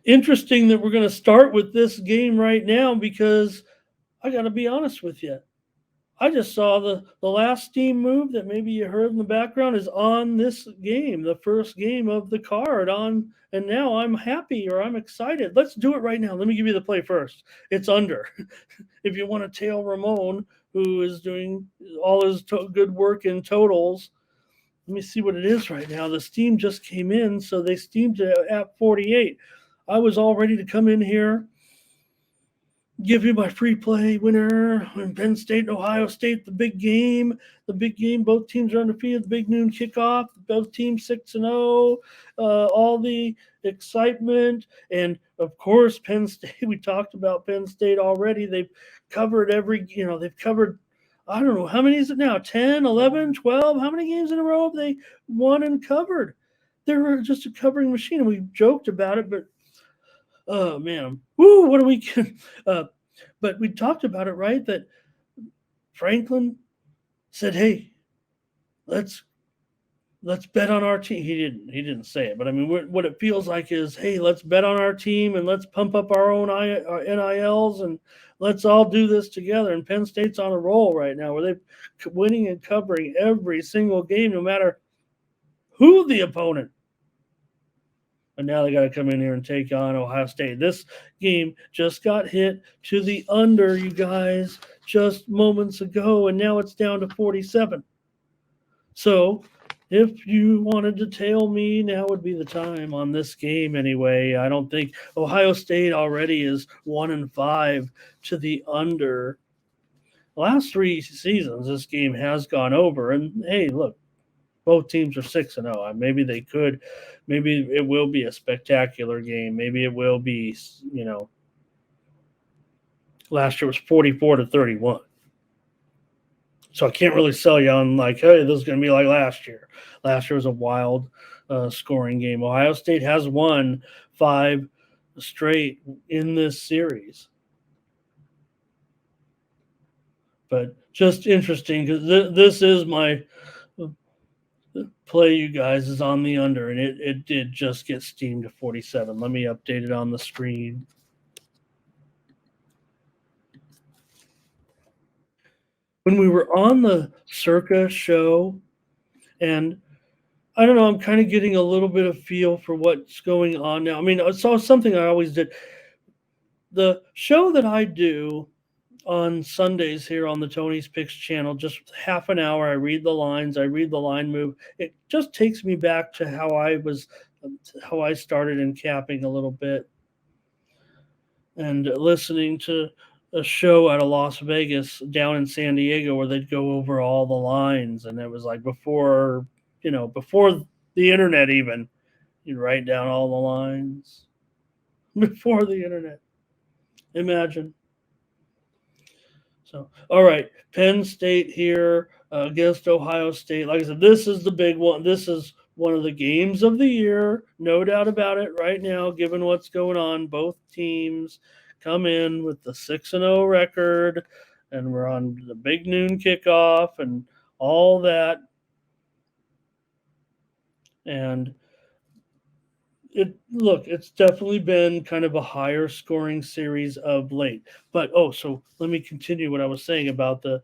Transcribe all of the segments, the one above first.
Interesting that we're going to start with this game right now because I got to be honest with you. I just saw the last Steam move that maybe you heard in the background is on this game, the first game of the card on, and now I'm happy or I'm excited. Let's do it right now. Let me give you the play first. It's under. If you want to tail Ramon, who is doing all his good work in totals, let me see what it is right now. The Steam just came in, so they steamed it at 48. I was all ready to come in here, give you my free play winner in Penn State and Ohio State, the big game. The big game, both teams are undefeated. The big noon kickoff, both teams 6-0. All the excitement, and of course, Penn State. We talked about Penn State already. They've covered they've covered. I don't know, how many is it now? 10, 11, 12? How many games in a row have they won and covered? They're just a covering machine. And we joked about it, but oh man, woo! What do we? Uh, but we talked about it, right? That Franklin said, "Hey, let's let's bet on our team." He didn't say it, but I mean, what it feels like is, "Hey, let's bet on our team and let's pump up our NILs and let's all do this together." And Penn State's on a roll right now, where they're winning and covering every single game, no matter who the opponent. And now they got to come in here and take on Ohio State. This game just got hit to the under, you guys, just moments ago, and now it's down to 47. So if you wanted to tail me, now would be the time on this game anyway. I don't think Ohio State already is 1-5 to the under. The last three seasons, this game has gone over. And hey, look, both teams are 6-0. Maybe they could, maybe it will be a spectacular game. Maybe it will be, last year was 44-31. So I can't really sell you on like, hey, this is going to be like last year. Last year was a wild scoring game. Ohio State has won 5 straight in this series. But just interesting because this is my play, you guys, is on the under, and it did just get steamed to 47. Let me update it on the screen. When we were on the Circa show, and I don't know, I'm kind of getting a little bit of feel for what's going on now. I mean, it's something I always did. The show that I do on Sundays here on the Tony's Picks channel, just half an hour. I read the lines, I read the line move. It just takes me back to how I started in capping a little bit, and listening to a show out of Las Vegas down in San Diego where they'd go over all the lines, and it was like before the internet even, you'd write down all the lines before the internet. Imagine. So, all right, Penn State here against Ohio State. Like I said, this is the big one. This is one of the games of the year, no doubt about it. Right now, given what's going on, both teams come in with the 6-0 record, and we're on the big noon kickoff and all that. And it's definitely been kind of a higher scoring series of late. But so let me continue what I was saying about the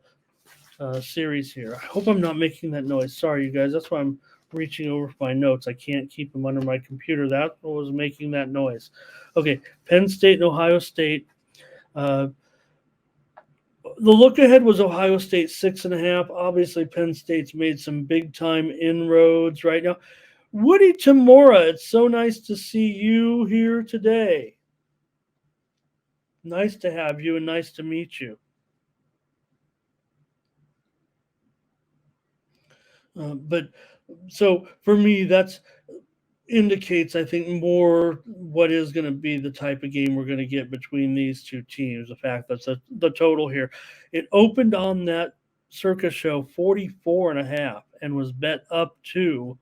series here. I hope I'm not making that noise. Sorry, you guys. That's why I'm reaching over for my notes. I can't keep them under my computer. That was making that noise. Okay, Penn State and Ohio State. The look ahead was Ohio State 6.5. Obviously, Penn State's made some big time inroads right now. Woody Tamora, it's so nice to see you here today. Nice to have you and nice to meet you. But so for me, that's indicates, I think, more what is going to be the type of game we're going to get between these two teams. The fact that the total here, it opened on that Circus show 44.5 and was bet up to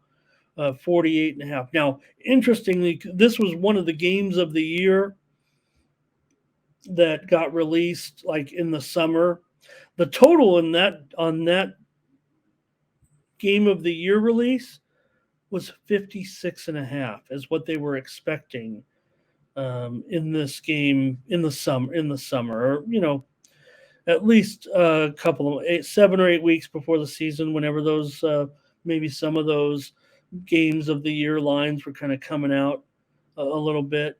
48.5. Now, interestingly, this was one of the games of the year that got released like in the summer. The total in that on that game of the year release was 56.5 is what they were expecting in this game in the summer, or at least a couple of 7 or 8 weeks before the season, whenever those maybe some of those games of the year lines were kind of coming out a little bit.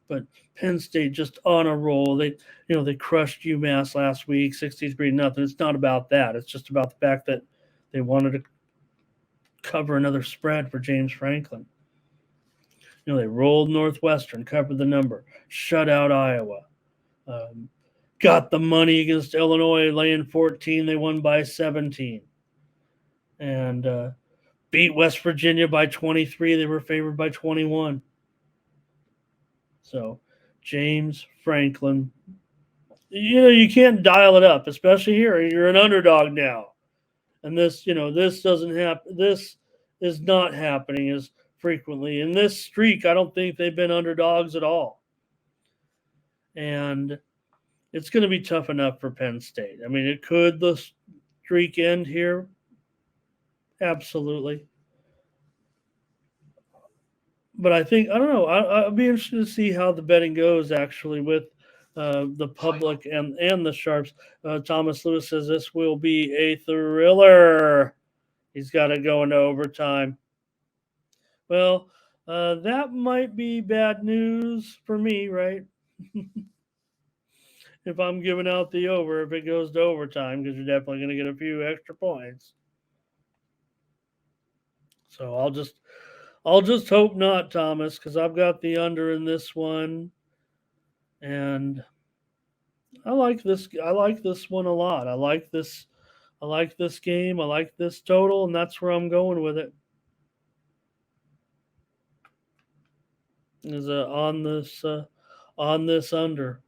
But Penn State just on a roll. They crushed UMass last week, 63-0. It's not about that. It's just about the fact that they wanted to cover another spread for James Franklin. They rolled Northwestern, covered the number, shut out Iowa, got the money against Illinois, laying 14. They won by 17, and beat West Virginia by 23. They were favored by 21. So James Franklin, you can't dial it up, especially here. You're an underdog now, and this doesn't happen. This is not happening as frequently. In this streak, I don't think they've been underdogs at all, and it's going to be tough enough for Penn State. I mean, could the streak end here? Absolutely. But I don't know. I'll be interested to see how the betting goes actually with the public and the sharps. Thomas Lewis says this will be a thriller. He's got to go into overtime. Well, that might be bad news for me, right? If I'm giving out the over, if it goes to overtime, because you're definitely going to get a few extra points. So I'll just hope not, Thomas, because I've got the under in this one, and I like this. I like this one a lot. I like this. I like this game. I like this total, and that's where I'm going with it. Is on this under.